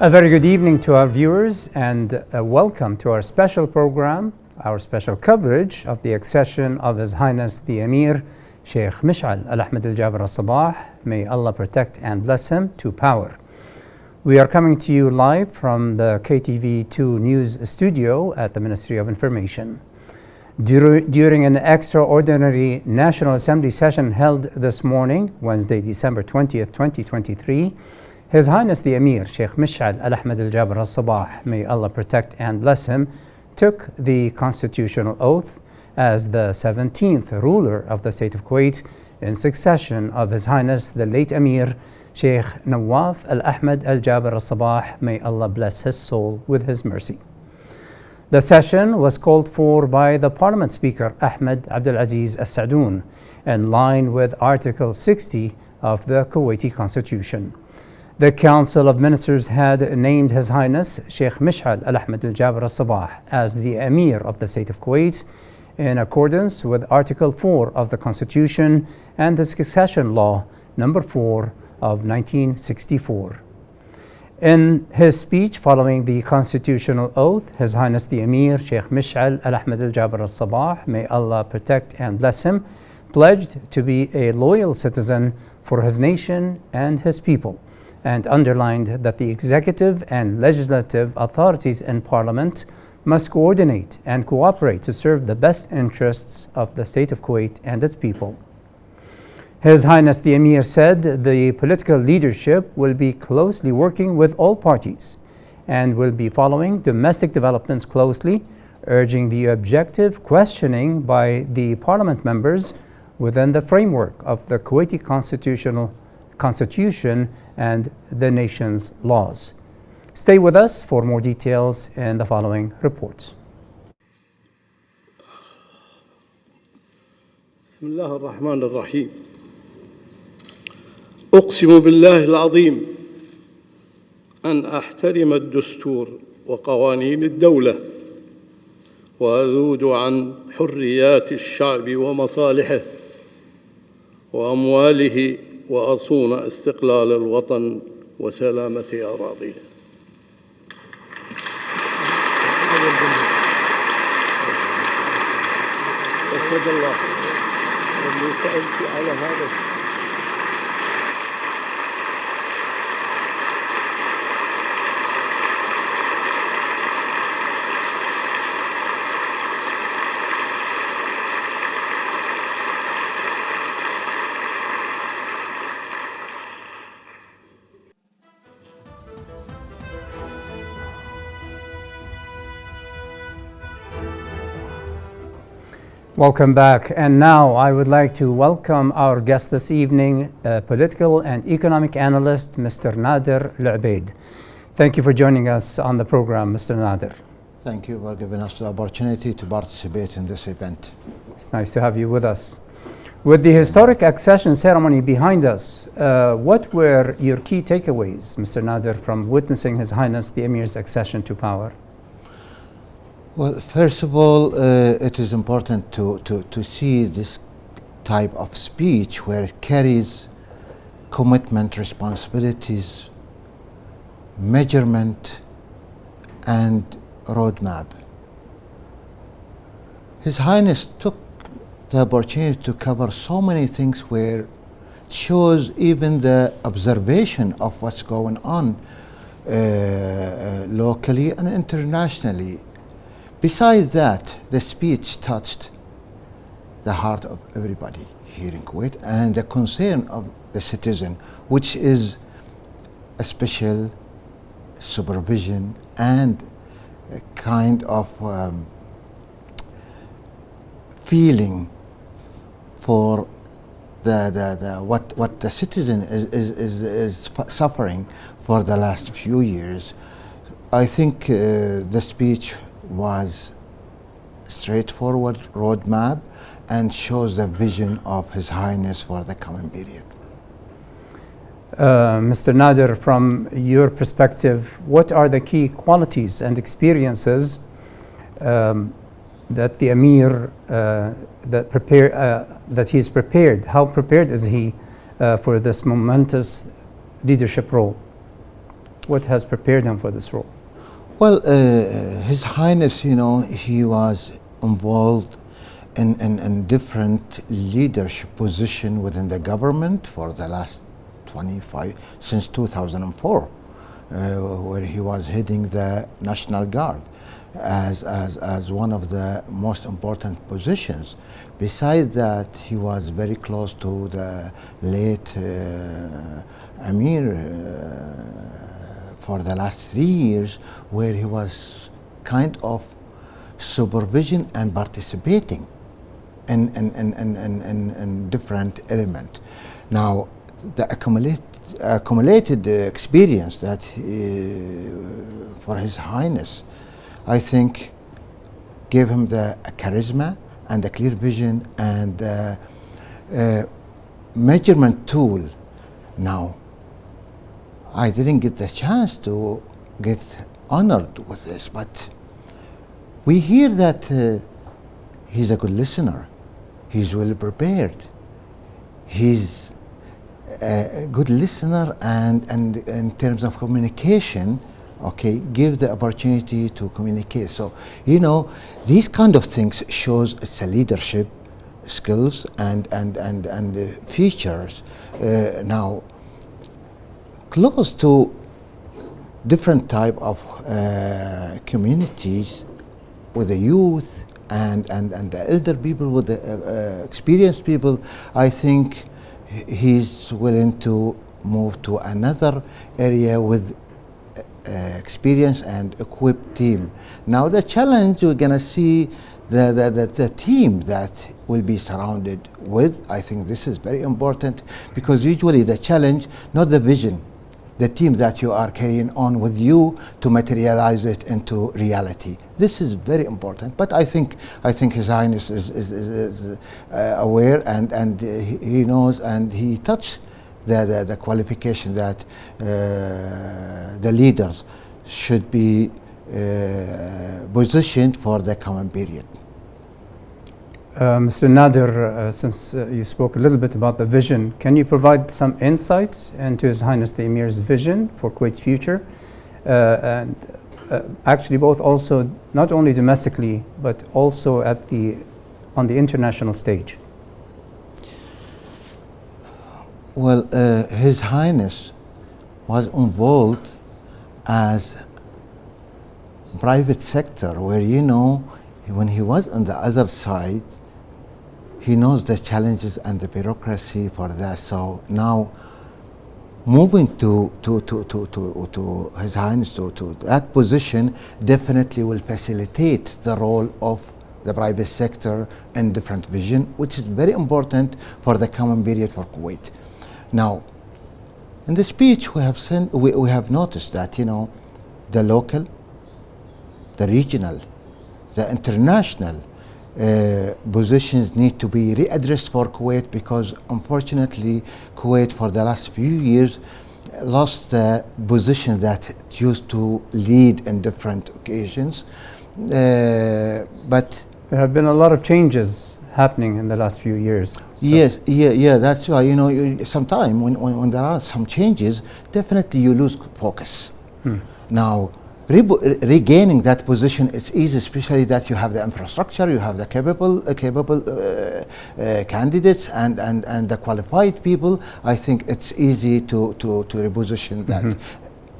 A very good evening to our viewers and welcome to our special program, our special coverage of the accession of His Highness the Emir Sheikh Mish'al Al-Ahmed Al-Jaber Al-Sabah, may Allah protect and bless him, to power. We are coming to you live from the KTV2 News studio at the Ministry of Information. During an extraordinary National Assembly session held this morning, Wednesday, December 20th, 2023, His Highness the Emir Sheikh Mish'al Al-Ahmed Al-Jaber Al-Sabah, may Allah protect and bless him, took the constitutional oath as the 17th ruler of the state of Kuwait in succession of His Highness the late Emir Sheikh Nawaf Al-Ahmed Al-Jaber Al-Sabah, may Allah bless his soul with his mercy. The session was called for by the Parliament Speaker Ahmed Abdulaziz Al-Sadoun in line with Article 60 of the Kuwaiti Constitution. The Council of Ministers had named His Highness Sheikh Mish'al Al-Ahmed Al-Jaber Al-Sabah as the Emir of the State of Kuwait in accordance with Article 4 of the Constitution and the Succession Law Number 4 of 1964. In his speech following the constitutional oath, His Highness the Emir Sheikh Mish'al Al-Ahmed Al-Jaber Al-Sabah, may Allah protect and bless him, pledged to be a loyal citizen for his nation and his people, and underlined that the executive and legislative authorities in Parliament must coordinate and cooperate to serve the best interests of the State of Kuwait and its people. His Highness the Emir said the political leadership will be closely working with all parties and will be following domestic developments closely, urging the objective questioning by the Parliament members within the framework of the Kuwaiti Constitution and the nation's laws. Stay with us for more details in the following report. بسم الله الرحمن الرحيم. أقسم بالله العظيم أن أحترم الدستور وقوانين الدولة وأذود عن حريات الشعب ومصالحه وأمواله وأصون استقلال الوطن وسلامة أراضيه. أشهد الله أني سألت على هذا. Welcome back. And now I would like to welcome our guest this evening, political and economic analyst, Mr. Nader Al-Ubaid. Thank you for joining us on the program, Mr. Nader. Thank you for giving us the opportunity to participate in this event. It's nice to have you with us. With the historic accession ceremony behind us, what were your key takeaways, Mr. Nader, from witnessing His Highness the Emir's accession to power? Well, first of all, it is important to see this type of speech where it carries commitment, responsibilities, measurement, and roadmap. His Highness took the opportunity to cover so many things where it shows even the observation of what's going on locally and internationally. Besides that, the speech touched the heart of everybody here in Kuwait and the concern of the citizen, which is a special supervision and a kind of feeling for what the citizen is suffering for the last few years. I think the speech was straightforward roadmap and shows the vision of His Highness for the coming period. Mr. Nader, from your perspective, what are the key qualities and experiences that the Emir that he's prepared? How prepared is he for this momentous leadership role? What has prepared him for this role? Well, His Highness, he was involved in different leadership position within the government for the last since 2004, where he was heading the National Guard as one of the most important positions. Besides that, he was very close to the late Amir for the last 3 years, where he was kind of supervision and participating in different element. Now, the accumulated experience that for His Highness, I think, gave him the charisma and the clear vision and measurement tool. Now, I didn't get the chance to get honored with this, but we hear that he's a good listener, he's well prepared, he's a good listener, and in terms of communication, okay, give the opportunity to communicate. So, these kind of things shows it's a leadership skills and features. Now, close to different type of communities with the youth and the elder people, with the experienced people, I think he's willing to move to another area with experienced and equipped team. Now the challenge, we're gonna see the team that will be surrounded with. I think this is very important, because usually the challenge, not the vision, the team that you are carrying on with you to materialize it into reality. This is very important. But I think His Highness is aware and he knows, and he touched the qualification that the leaders should be positioned for the coming period. Mr. Nader, since you spoke a little bit about the vision, can you provide some insights into His Highness the Emir's vision for Kuwait's future? And actually both also, not only domestically, but also on the international stage. Well, His Highness was involved as private sector, where, when he was on the other side, he knows the challenges and the bureaucracy for that. So now, moving to His Highness to that position definitely will facilitate the role of the private sector in different vision, which is very important for the coming period for Kuwait. Now, in the speech we have noticed that the local, the regional, the international positions need to be readdressed for Kuwait, because unfortunately Kuwait for the last few years lost the position that it used to lead in different occasions. But there have been a lot of changes happening in the last few years. So. Yes, that's why, sometimes when there are some changes, definitely you lose focus. Now, regaining that position, it's easy, especially that you have the infrastructure, you have the capable candidates and the qualified people. I think it's easy to reposition that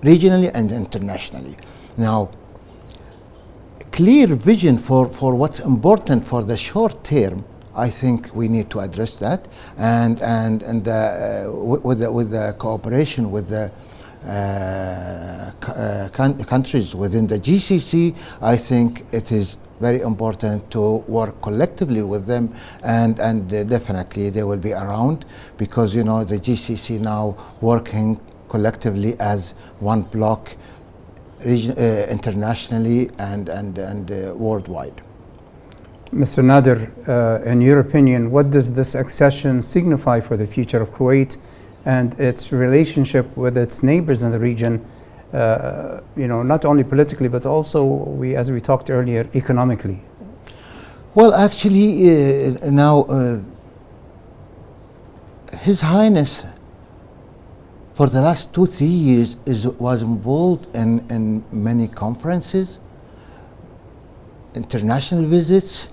regionally and internationally. Now, clear vision for what's important for the short term, I think we need to address that, and with the cooperation with the countries within the GCC, I think it is very important to work collectively with them, and definitely they will be around, because the GCC now working collectively as one bloc, internationally and worldwide. Mr. Nader, in your opinion, what does this accession signify for the future of Kuwait and its relationship with its neighbors in the region, not only politically, but also, as we talked earlier, economically? Well, actually, now, His Highness, for the last 2-3 years was involved in many conferences, international visits.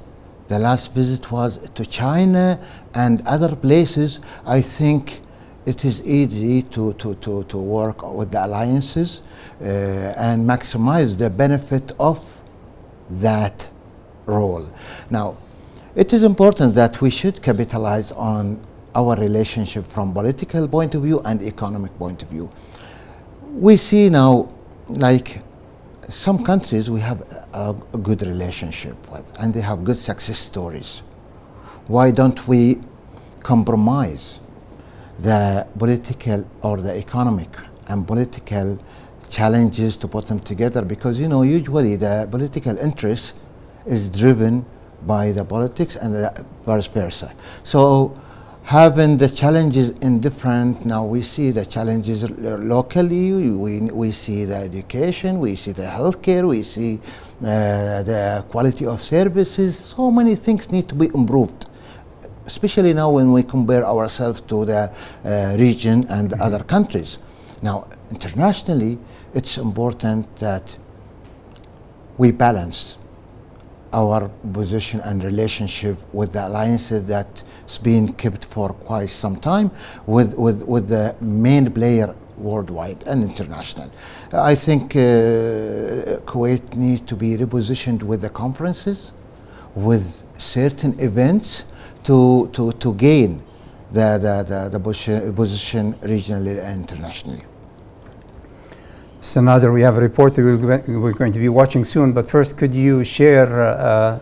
The last visit was to China and other places. I think it is easy to work with the alliances and maximize the benefit of that role. Now, it is important that we should capitalize on our relationship from political point of view and economic point of view. We see now, like some countries we have a good relationship with, and they have good success stories. Why don't we compromise the political or the economic and political challenges to put them together? Because usually the political interest is driven by the politics and vice versa. So having the challenges in different, now we see the challenges locally, we see the education, we see the healthcare, we see the quality of services. So many things need to be improved, especially now when we compare ourselves to the region and other countries. Now, internationally, it's important that we balance our position and relationship with the alliances that's been kept for quite some time with the main player worldwide and international. I think Kuwait needs to be repositioned with the conferences, with certain events to gain the position regionally and internationally. So Nader, we have a report that we're going to be watching soon, but first could you share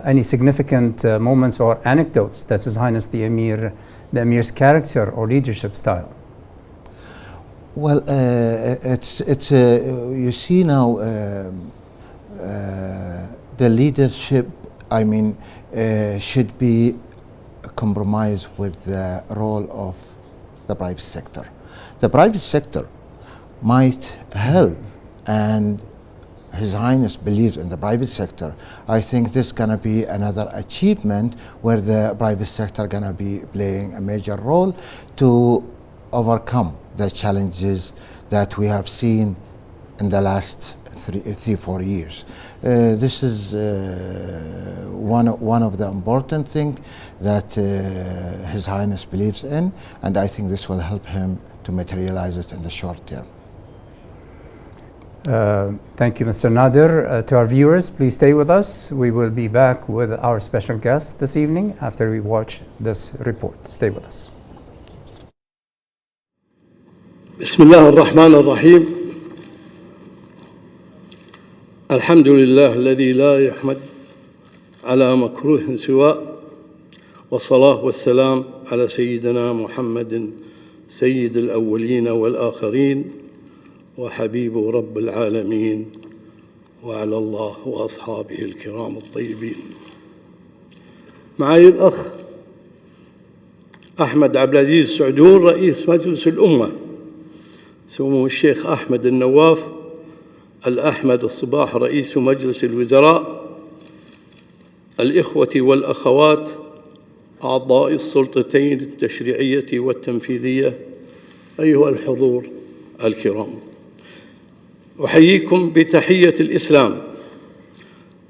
any significant moments or anecdotes that's His Highness the Emir's character or leadership style? Well, it's you see now the leadership, I mean, should be compromised with the role of the private sector. The private sector might help, and His Highness believes in the private sector. I think this is going to be another achievement where the private sector going to be playing a major role to overcome the challenges that we have seen in the last 3-4 years. This is one of the important things that His Highness believes in, and I think this will help him to materialize it in the short term. Thank you, Mr. Nader. To our viewers, please stay with us. We will be back with our special guest this evening after we watch this report. Stay with us. بسم الله الرحمن الرحيم. الحمد لله الذي لا يحمد على مكروه سواه، والصلاة والسلام على سيدنا محمد سيد الأولين والآخرين وحبيب رب العالمين، وعلى الله وأصحابه الكرام الطيبين. معي الأخ أحمد عبد العزيز سعدون رئيس مجلس الأمة، سمو الشيخ أحمد النواف الأحمد الصباح رئيس مجلس الوزراء، الإخوة والأخوات أعضاء السلطتين التشريعية والتنفيذية، أيها الحضور الكرام، أحييكم بتحية الإسلام.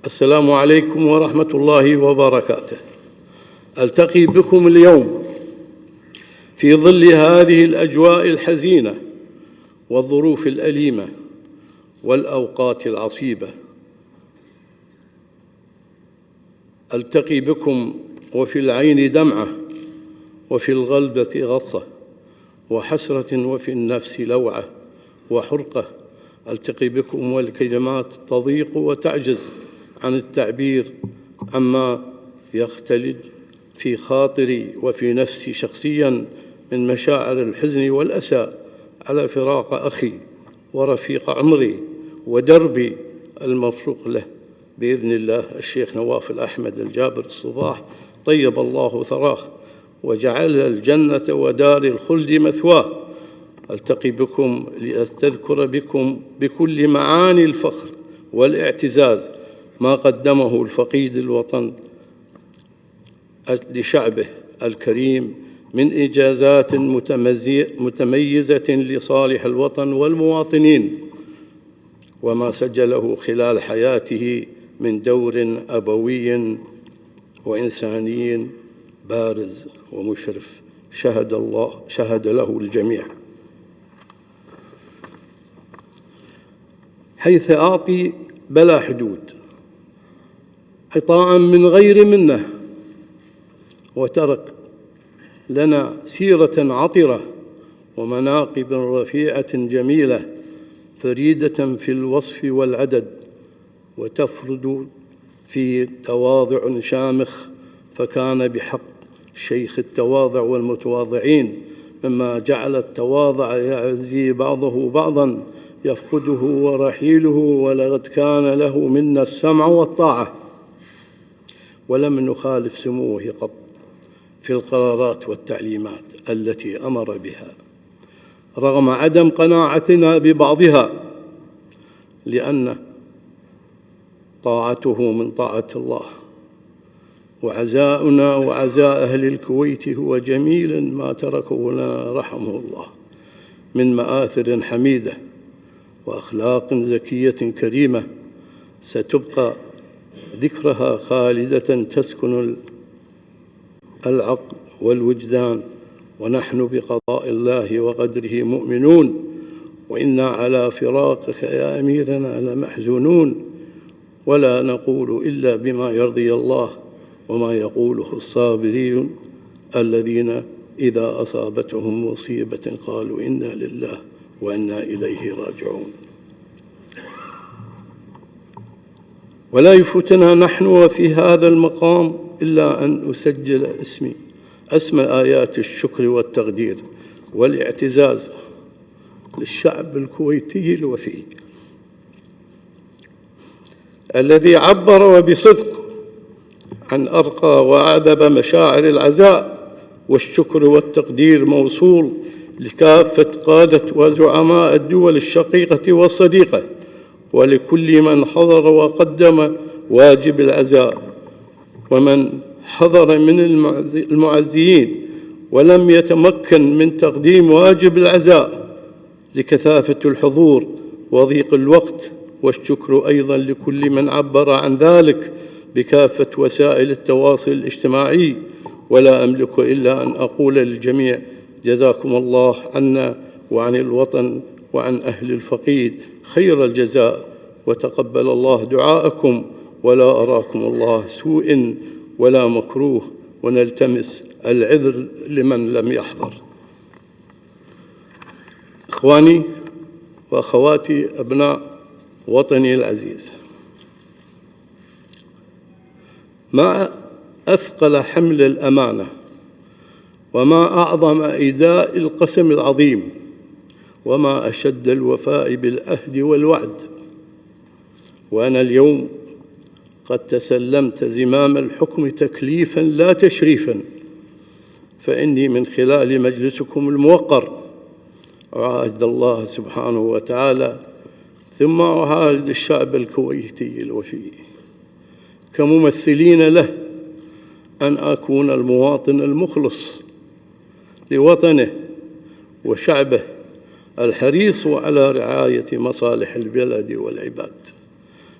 السلام عليكم ورحمة الله وبركاته. ألتقي بكم اليوم في ظل هذه الأجواء الحزينة والظروف الأليمة والأوقات العصيبة. ألتقي بكم وفي العين دمعة، وفي القلب غصة، وحسرة، وفي النفس لوعة وحرقة. ألتقي بكم والكلمات تضيق وتعجز عن التعبير عما يختلج في خاطري وفي نفسي شخصياً من مشاعر الحزن والأسى على فراق أخي ورفيق عمري ودربي المفروق له بإذن الله الشيخ نواف الأحمد الجابر الصباح، طيب الله ثراه وجعل الجنة ودار الخلد مثواه. ألتقي بكم لأستذكر بكم بكل معاني الفخر والاعتزاز ما قدمه الفقيد الوطن لشعبه الكريم من إنجازات متميزة لصالح الوطن والمواطنين، وما سجله خلال حياته من دور أبوي وإنساني بارز ومشرف شهد له الجميع، حيث أعطي بلا حدود، عطاء من غير منة، وترك لنا سيرة عطرة ومناقب رفيعة جميلة فريدة في الوصف والعدد، وتفرد في تواضع شامخ، فكان بحق شيخ التواضع والمتواضعين، مما جعل التواضع يعزي بعضه بعضا يفقده ورحيله، ولقد كان له منا السمع والطاعة، ولم نخالف سموه قط في القرارات والتعليمات التي أمر بها، رغم عدم قناعتنا ببعضها، لأن طاعته من طاعة الله، وعزاؤنا وعزاء أهل الكويت هو جميل ما تركه لنا رحمه الله من مآثر حميدة وأخلاق زكية كريمة، ستبقى ذكرها خالدة تسكن العقل والوجدان، ونحن بقضاء الله وقدره مؤمنون، وإنا على فراقك يا أميرنا لمحزونون، ولا نقول إلا بما يرضي الله، وما يقوله الصابرين الذين إذا أصابتهم مصيبة قالوا إنا لله وإنا إليه راجعون. ولا يفوتنا نحن وفي هذا المقام إلا أن أسجل اسم آيات الشكر والتقدير والاعتزاز للشعب الكويتي الوفي، الذي عبر وبصدق عن أرقى وأعذب مشاعر العزاء والشكر والتقدير، موصول لكافة قادة وزعماء الدول الشقيقة والصديقة، ولكل من حضر وقدم واجب العزاء، ومن حضر من المعزيين ولم يتمكن من تقديم واجب العزاء لكثافة الحضور وضيق الوقت، والشكر أيضا لكل من عبر عن ذلك بكافة وسائل التواصل الاجتماعي. ولا أملك إلا أن أقول للجميع جزاكم الله عنا وعن الوطن وعن أهل الفقيد خير الجزاء، وتقبل الله دعاءكم، ولا أراكم الله سوء ولا مكروه، ونلتمس العذر لمن لم يحضر. إخواني وأخواتي أبناء وطني العزيز، ما أثقل حمل الأمانة، وما أعظم إيداء القسم العظيم، وما أشد الوفاء بالعهد والوعد. وأنا اليوم قد تسلمت زمام الحكم تكليفاً لا تشريفاً، فإني من خلال مجلسكم الموقر أعاهد الله سبحانه وتعالى، ثم أعاهد الشعب الكويتي الوفي كممثلين له، أن أكون المواطن المخلص لوطنه وشعبه، الحريص على رعاية مصالح البلد والعباد،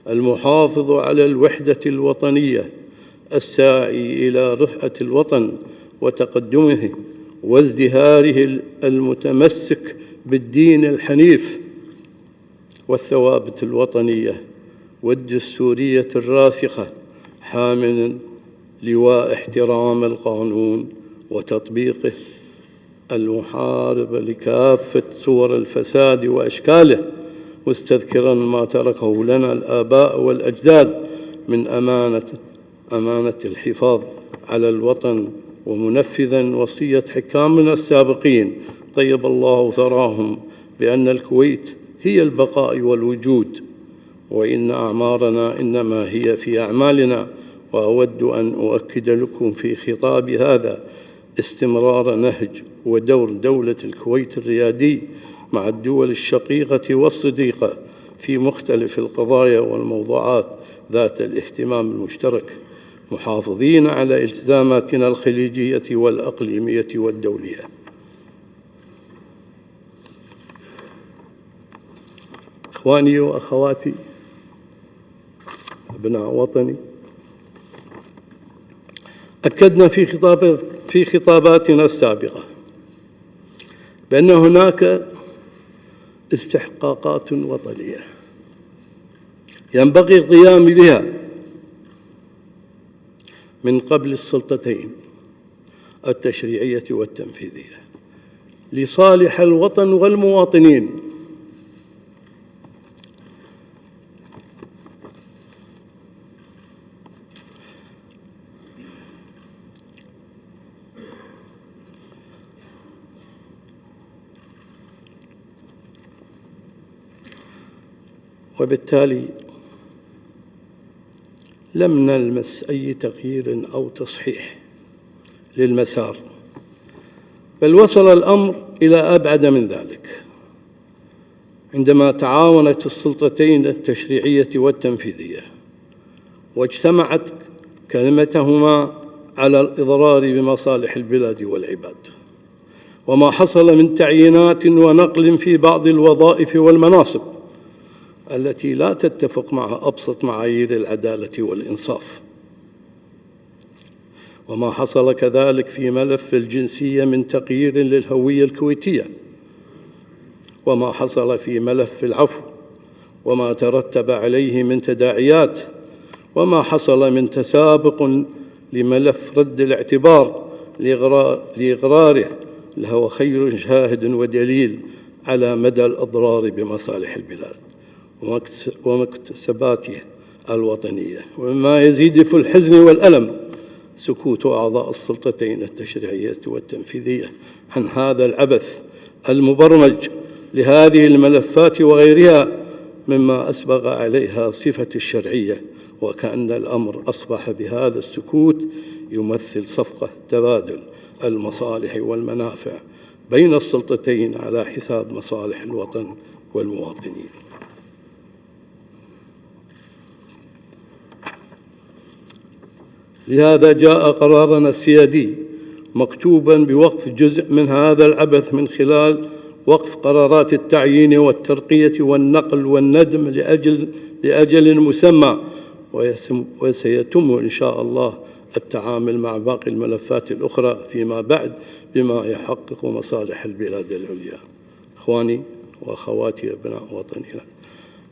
المحافظ على الوحدة الوطنية، الساعي إلى رفعة الوطن وتقدمه وازدهاره، المتمسك بالدين الحنيف والثوابت الوطنية والدستورية الراسخة، حاملاً لواء احترام القانون وتطبيقه، المحارب لكافة صور الفساد وأشكاله، مستذكراً ما تركه لنا الآباء والأجداد من أمانة الحفاظ على الوطن، ومنفذاً وصية حكامنا السابقين طيب الله ثراهم بأن الكويت هي البقاء والوجود، وإن أعمارنا إنما هي في أعمالنا. وأود أن أؤكد لكم في خطاب هذا استمرار نهج ودور دولة الكويت الريادي مع الدول الشقيقة والصديقة في مختلف القضايا والموضوعات ذات الاهتمام المشترك، محافظين على التزاماتنا الخليجية والأقليمية والدولية. إخواني وأخواتي أبناء وطني، أكدنا في خطاباتنا السابقة بأن هناك استحقاقات وطنية ينبغي القيام بها من قبل السلطتين التشريعية والتنفيذية لصالح الوطن والمواطنين. وبالتالي لم نلمس أي تغيير أو تصحيح للمسار، بل وصل الأمر إلى أبعد من ذلك عندما تعاونت السلطتين التشريعية والتنفيذية واجتمعت كلمتهما على الإضرار بمصالح البلاد والعباد. وما حصل من تعيينات ونقل في بعض الوظائف والمناصب التي لا تتفق مع أبسط معايير العدالة والإنصاف، وما حصل كذلك في ملف الجنسية من تغيير للهوية الكويتية، وما حصل في ملف العفو وما ترتب عليه من تداعيات، وما حصل من تسابق لملف رد الاعتبار لإقراره لهو خير شاهد ودليل على مدى الإضرار بمصالح البلاد ومكتسباته الوطنية. ومما يزيد في الحزن والألم سكوت أعضاء السلطتين التشريعية والتنفيذية عن هذا العبث المبرمج لهذه الملفات وغيرها مما أسبغ عليها صفة الشرعية، وكأن الأمر أصبح بهذا السكوت يمثل صفقة تبادل المصالح والمنافع بين السلطتين على حساب مصالح الوطن والمواطنين. لهذا جاء قرارنا السيادي مكتوبا بوقف جزء من هذا العبث من خلال وقف قرارات التعيين والترقية والنقل والندم لأجل مسمى، وسيتم إن شاء الله التعامل مع باقي الملفات الأخرى فيما بعد بما يحقق مصالح البلاد العليا. إخواني وأخواتي أبناء وطني،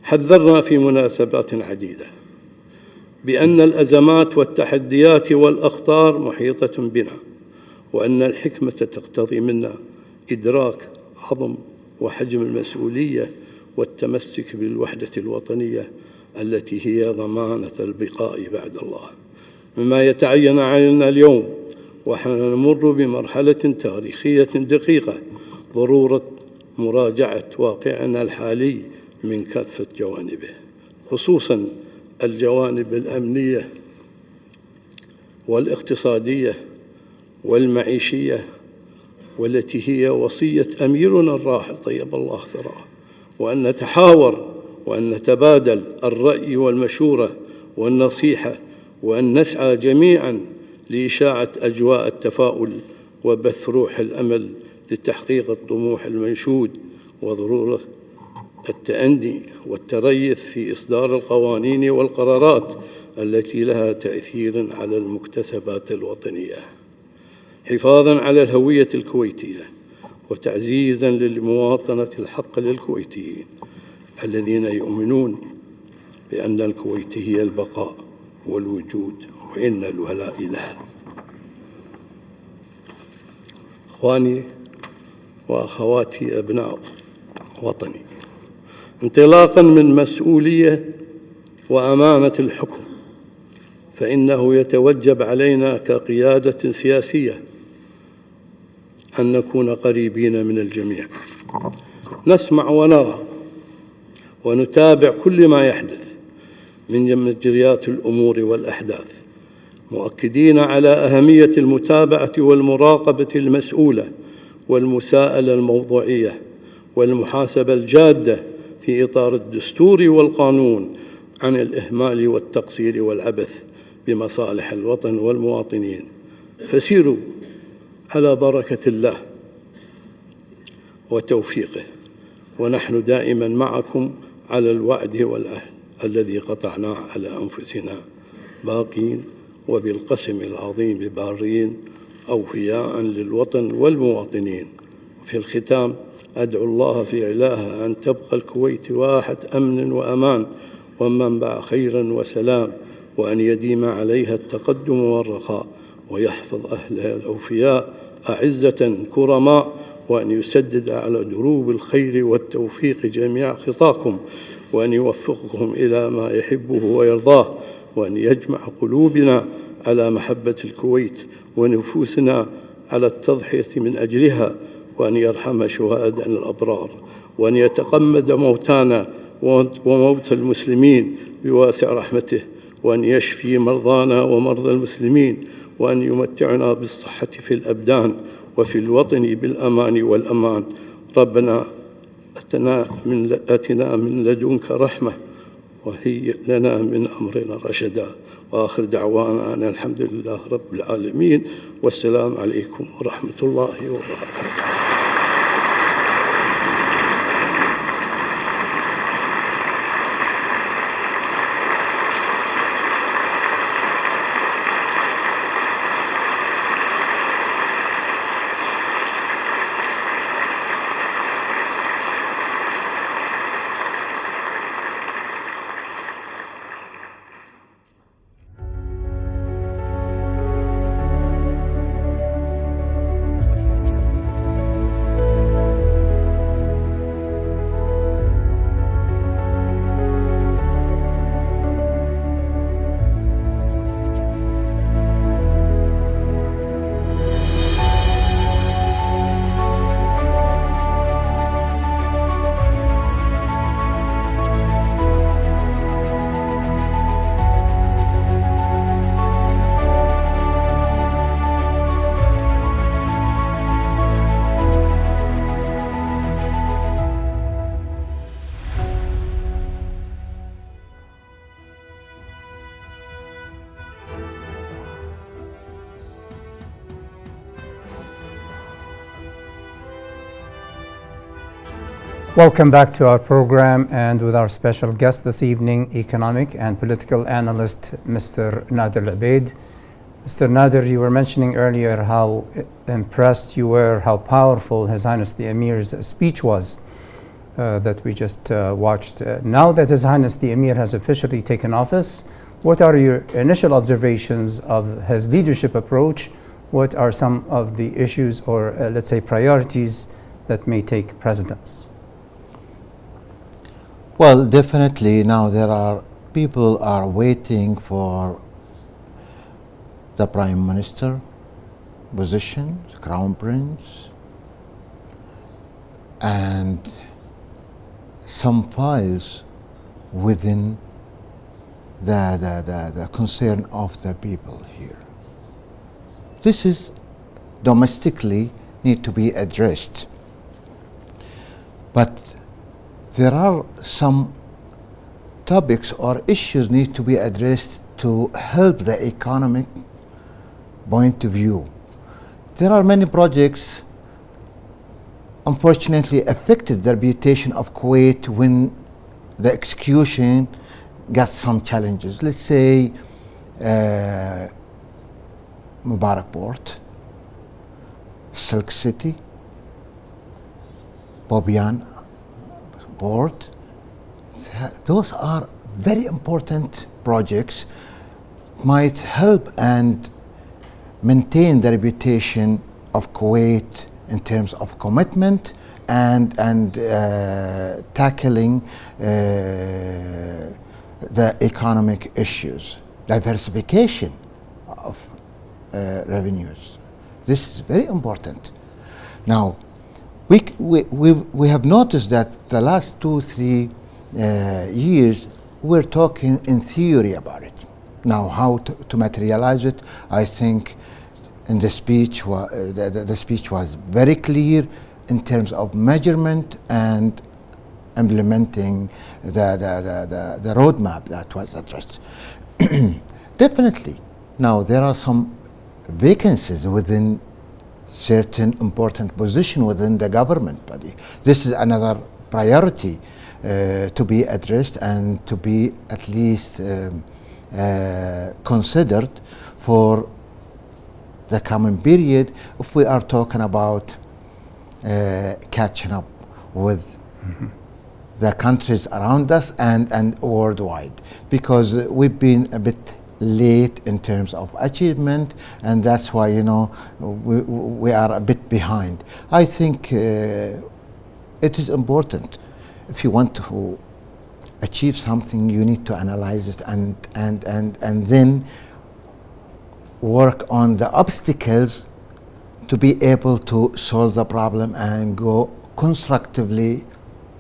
حذرنا في مناسبات عديدة بأن الأزمات والتحديات والأخطار محيطة بنا، وأن الحكمة تقتضي منا إدراك عظم وحجم المسؤولية والتمسك بالوحدة الوطنية التي هي ضمانة البقاء بعد الله. مما يتعين علينا اليوم ونحن نمر بمرحلة تاريخية دقيقة ضرورة مراجعة واقعنا الحالي من كافة جوانبه، خصوصاً الجوانب الأمنية والاقتصادية والمعيشية، والتي هي وصية أميرنا الراحل طيب الله ثراه، وأن نتحاور وأن نتبادل الرأي والمشورة والنصيحة، وأن نسعى جميعاً لإشاعة أجواء التفاؤل وبث روح الأمل لتحقيق الطموح المنشود، وضرورة التأني والتريث في إصدار القوانين والقرارات التي لها تأثير على المكتسبات الوطنية، حفاظاً على الهوية الكويتية وتعزيزاً للمواطنة الحق للكويتيين الذين يؤمنون بأن الكويت هي البقاء والوجود وإن الولاء لها. إخواني وأخواتي أبناء وطني، انطلاقاً من مسؤولية وأمانة الحكم، فإنه يتوجب علينا كقيادة سياسية أن نكون قريبين من الجميع، نسمع ونرى ونتابع كل ما يحدث من مجريات الأمور والأحداث، مؤكدين على أهمية المتابعة والمراقبة المسؤولة والمساءلة الموضوعية والمحاسبة الجادة في إطار الدستور والقانون عن الإهمال والتقصير والعبث بمصالح الوطن والمواطنين، فسيروا على بركة الله وتوفيقه، ونحن دائما معكم على الوعد والعهد الذي قطعناه على أنفسنا، باقين وبالقسم العظيم بارين، أوفياء للوطن والمواطنين. في الختام أدعو الله في علاها أن تبقى الكويت واحة أمن وأمان ومنبع خير وسلام، وأن يديم عليها التقدم والرخاء، ويحفظ أهلها الأوفياء أعزة كرماء، وأن يسدد على دروب الخير والتوفيق جميع خطاكم، وأن يوفقكم إلى ما يحبه ويرضاه، وأن يجمع قلوبنا على محبة الكويت ونفوسنا على التضحية من أجلها، وأن يرحم شهداء الأبرار، وأن يتقمد موتانا وموتى المسلمين بواسع رحمته، وأن يشفي مرضانا ومرضى المسلمين، وأن يمتعنا بالصحة في الأبدان وفي الوطن بالأمان والأمان. ربنا أتنا من لدنك رحمة وهيئ لنا من أمرنا رشدا. وآخر دعوانا أن الحمد لله رب العالمين، والسلام عليكم ورحمة الله وبركاته. Welcome back to our program, and with our special guest this evening, economic and political analyst, Mr. Nader Al-Ubaid. Mr. Nader, you were mentioning earlier how impressed you were, how powerful His Highness the Emir's speech was that we just watched. Now that His Highness the Emir has officially taken office, what are your initial observations of his leadership approach? What are some of the issues or, let's say, priorities that may take precedence? Well, definitely now people are waiting for the Prime Minister position, the Crown Prince, and some files within the concern of the people here. This is domestically need to be addressed, but there are some topics or issues need to be addressed to help the economic point of view. There are many projects unfortunately affected the reputation of Kuwait when the execution got some challenges. Let's say Mubarak Port, Silk City, Bobian Port. Those are very important projects, might help and maintain the reputation of Kuwait in terms of commitment and tackling the economic issues, diversification of revenues. This is very important. Now, we have noticed that the last 2-3 years we're talking in theory about it. Now, how to materialize it, I think in the speech, the speech was very clear in terms of measurement and implementing the roadmap that was addressed. Definitely. Now, there are some vacancies within certain important position within the government body. This is another priority to be addressed and to be at least considered for the coming period if we are talking about catching up with the countries around us and worldwide, because we've been a bit late in terms of achievement, and that's why, you know, we are a bit behind. I think it is important. If you want to achieve something, you need to analyze it and then work on the obstacles to be able to solve the problem and go constructively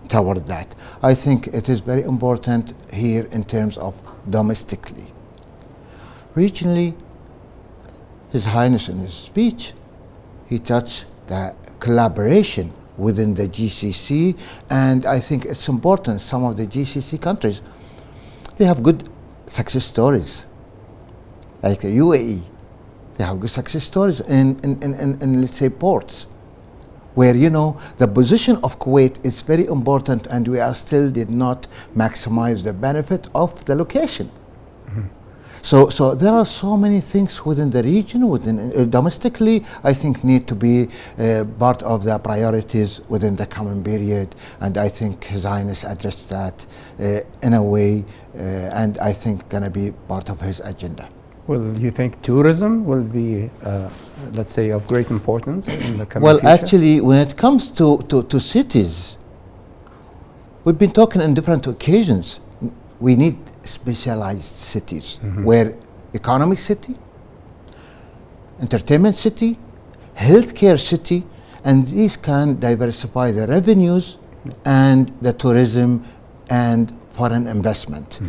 toward that. I think it is very important here in terms of domestically. Regionally, His Highness in his speech, he touched the collaboration within the GCC, and I think it's important. Some of the GCC countries, they have good success stories, like the UAE. They have good success stories in let's say ports, where, you know, the position of Kuwait is very important, and we are still did not maximize the benefit of the location. So there are so many things within the region, within domestically, I think need to be part of the priorities within the coming period, and I think His Highness addressed that in a way, and I think gonna be part of his agenda. Well, you think tourism will be, let's say, of great importance in the coming Well, future? actually, when it comes to cities, we've been talking on different occasions. We need specialized cities where economic city, entertainment city, healthcare city, and these can diversify the revenues and the tourism and foreign investment.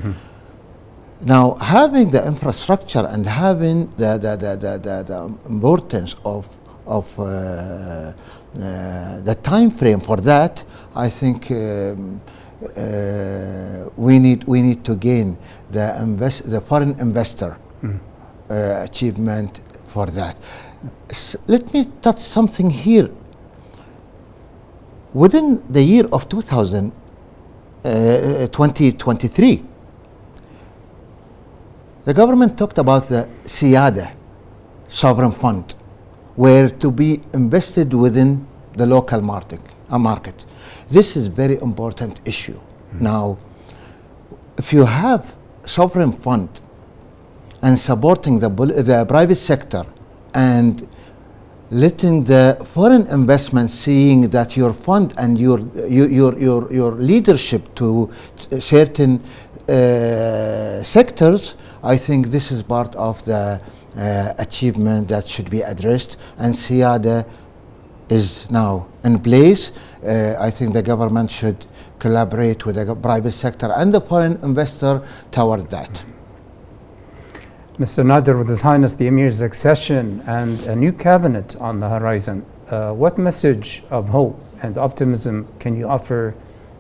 Now, having the infrastructure and having the importance of the time frame for that, I think we need to gain the foreign investor achievement for that. Let me touch something here. Within the year of 2023, the government talked about the SIADA, sovereign fund, where to be invested within the local market. This is very important issue. Now, if you have sovereign fund and supporting the private sector and letting the foreign investment seeing that your fund and your leadership to certain sectors, I think this is part of the achievement that should be addressed, and SIADA is now in place. I think the government should collaborate with the private sector and the foreign investor toward that. Mr. Nader, with His Highness the Emir's accession and a new cabinet on the horizon, what message of hope and optimism can you offer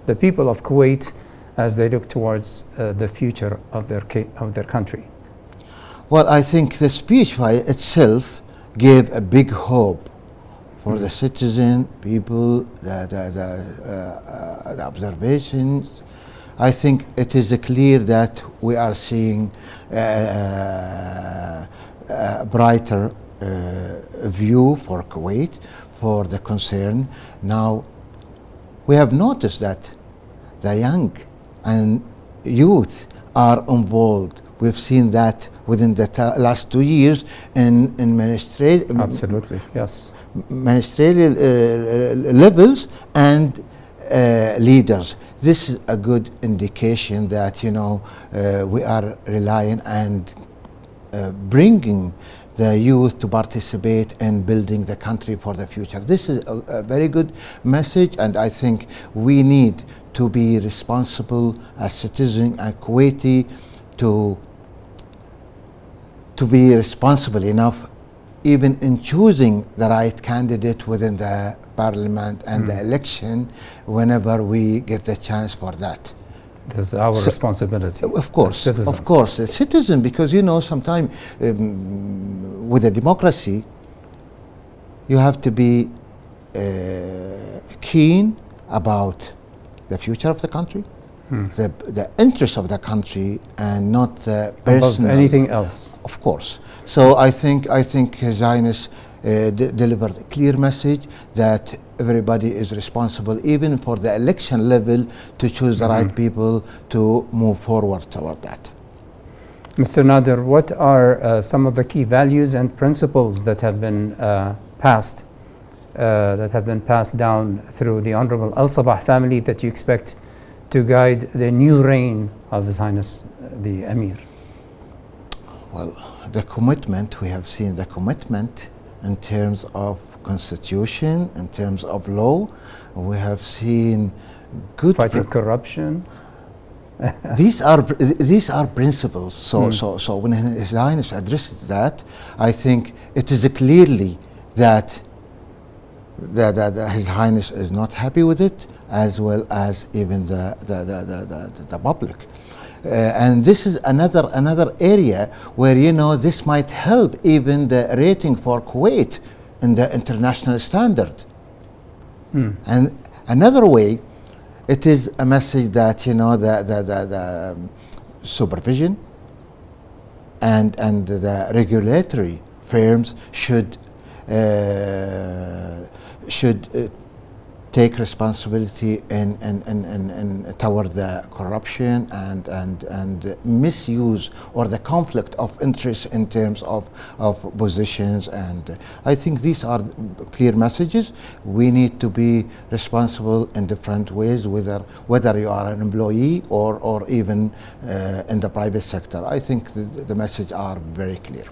the people of Kuwait as they look towards the future of their country? Well, I think the speech by itself gave a big hope for the citizen, people, the observations. I think it is clear that we are seeing a brighter view for Kuwait, for the concern. Now, we have noticed that the young and youth are involved. We've seen that within the last 2 years in ministerial, Absolutely, yes. Ministerial levels and leaders. This is a good indication that, you know, we are relying and bringing the youth to participate in building the country for the future. This is a very good message, and I think we need to be responsible as citizens and Kuwaiti to be responsible enough even in choosing the right candidate within the parliament and the election whenever we get the chance for that. This is our responsibility. Of course, citizens. of course, a citizen, because sometimes with a democracy, you have to be keen about the future of the country, the interest of the country, and not the personal. Above anything else. Of course. So I think His Highness delivered a clear message that everybody is responsible, even for the election level, to choose the right people to move forward toward that. Mr. Nader, what are some of the key values and principles that have been passed down through the Honorable Al Sabah family that you expect to guide the new reign of His Highness the Emir? Well, the commitment, we have seen the commitment in terms of constitution, in terms of law. We have seen good fighting corruption. These are principles. So when His Highness addressed that, I think it is clearly that His Highness is not happy with it, as well as even the public. And this is another area where this might help even the rating for Kuwait in the international standard. And another way, it is a message that the supervision and the regulatory firms should take responsibility in toward the corruption and misuse or the conflict of interest in terms of positions. And I think these are clear messages. We need to be responsible in different ways, whether you are an employee or even in the private sector. I think the messages are very clear.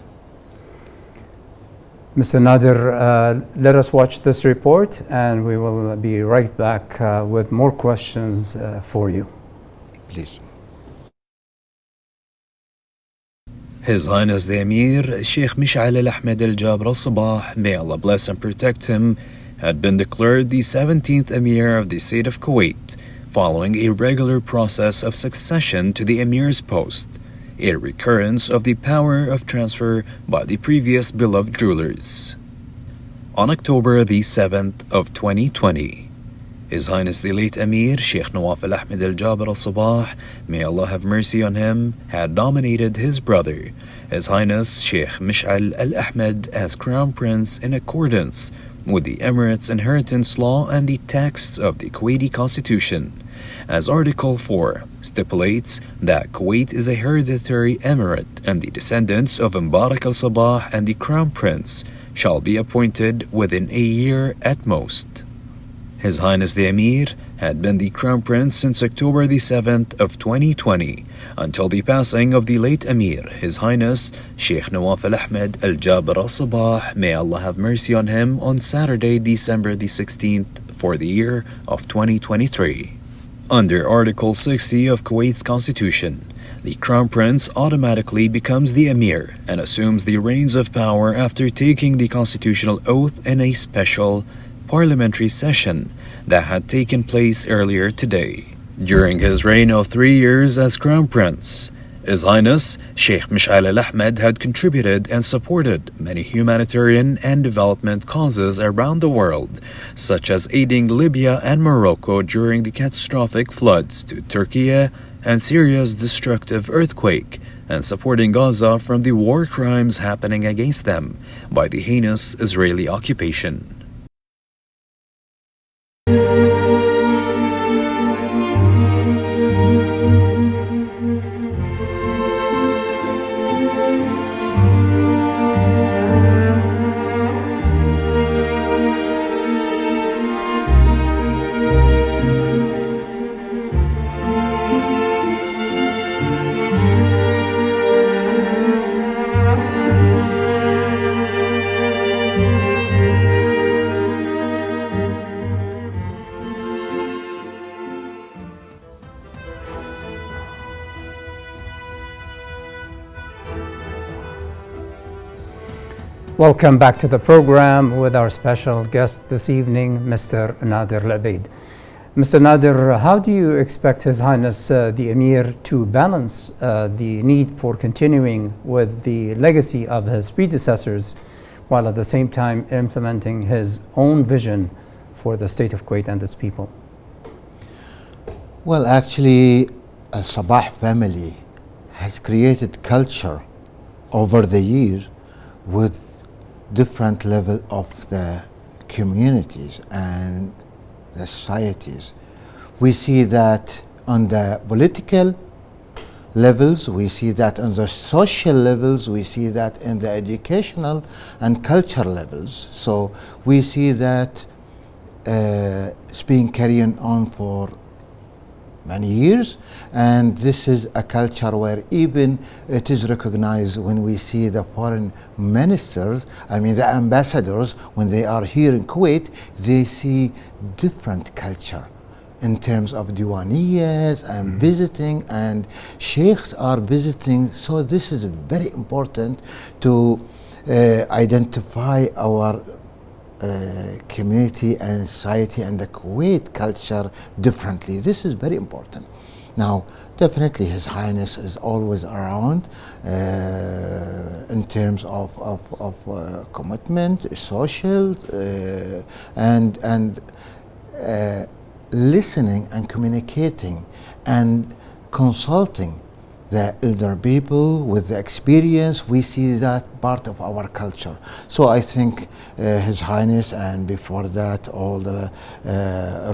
Mr. Nader, let us watch this report and we will be right back with more questions for you. Please. His Highness the Emir, Sheikh Mish'al Al-Ahmed Al-Jabr Al-Sabah, may Allah bless and protect him, had been declared the 17th Emir of the State of Kuwait, following a regular process of succession to the Emir's post, a recurrence of the power of transfer by the previous beloved rulers. On October the 7th of 2020, His Highness the late Emir, Sheikh Nawaf Al-Ahmed Al-Jabr Al-Sabah, may Allah have mercy on him, had nominated his brother, His Highness Sheikh Mish'al Al-Ahmed, as Crown Prince in accordance with the Emirates Inheritance Law and the texts of the Kuwaiti Constitution, as Article 4 stipulates that Kuwait is a hereditary emirate and the descendants of Mbarak al-Sabah and the Crown Prince shall be appointed within a year at most. His Highness the Emir had been the Crown Prince since October the 7th of 2020 until the passing of the late Emir, His Highness Sheikh Nawaf Al-Ahmed Al-Jabr Al-Sabah, may Allah have mercy on him, on Saturday, December the 16th for the year of 2023. Under Article 60 of Kuwait's Constitution, the Crown Prince automatically becomes the Emir and assumes the reins of power after taking the constitutional oath in a special parliamentary session that had taken place earlier today. During his reign of 3 years as Crown Prince, His Highness Sheikh Mish'al Al-Ahmed had contributed and supported many humanitarian and development causes around the world, such as aiding Libya and Morocco during the catastrophic floods, to Turkey and Syria's destructive earthquake, and supporting Gaza from the war crimes happening against them by the heinous Israeli occupation. Welcome back to the program with our special guest this evening, Mr. Nader Al-Ubaid. Mr. Nader, how do you expect His Highness the Emir to balance the need for continuing with the legacy of his predecessors while at the same time implementing his own vision for the state of Kuwait and its people? Well, actually, Sabah family has created culture over the years with different level of the communities and the societies. We see that on the political levels, we see that on the social levels, we see that in the educational and cultural levels. So we see that it's being carried on for many years, and this is a culture where even it is recognized when we see the foreign ministers, I mean the ambassadors, when they are here in Kuwait, they see different culture in terms of diwaniyas and visiting, and sheikhs are visiting. So this is very important to identify our community and society and the Kuwait culture differently. This is very important. Now, definitely His Highness is always around in terms of commitment, social, and listening and communicating and consulting the elder people with the experience. We see that part of our culture. So I think His Highness, and before that all the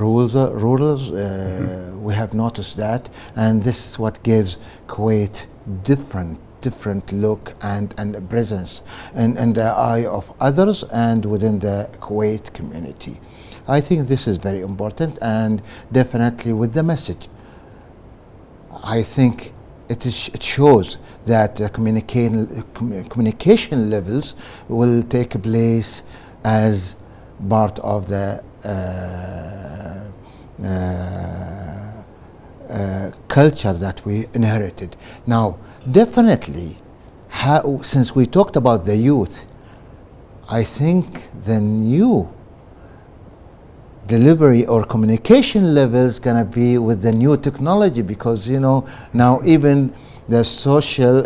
rulers, we have noticed that, and this is what gives Kuwait different look and presence in the eye of others and within the Kuwait community. I think this is very important, and definitely with the message, I think it shows that the communication levels will take place as part of the culture that we inherited. Now, definitely, since we talked about the youth, I think the new delivery or communication levels gonna be with the new technology, because you know now even the social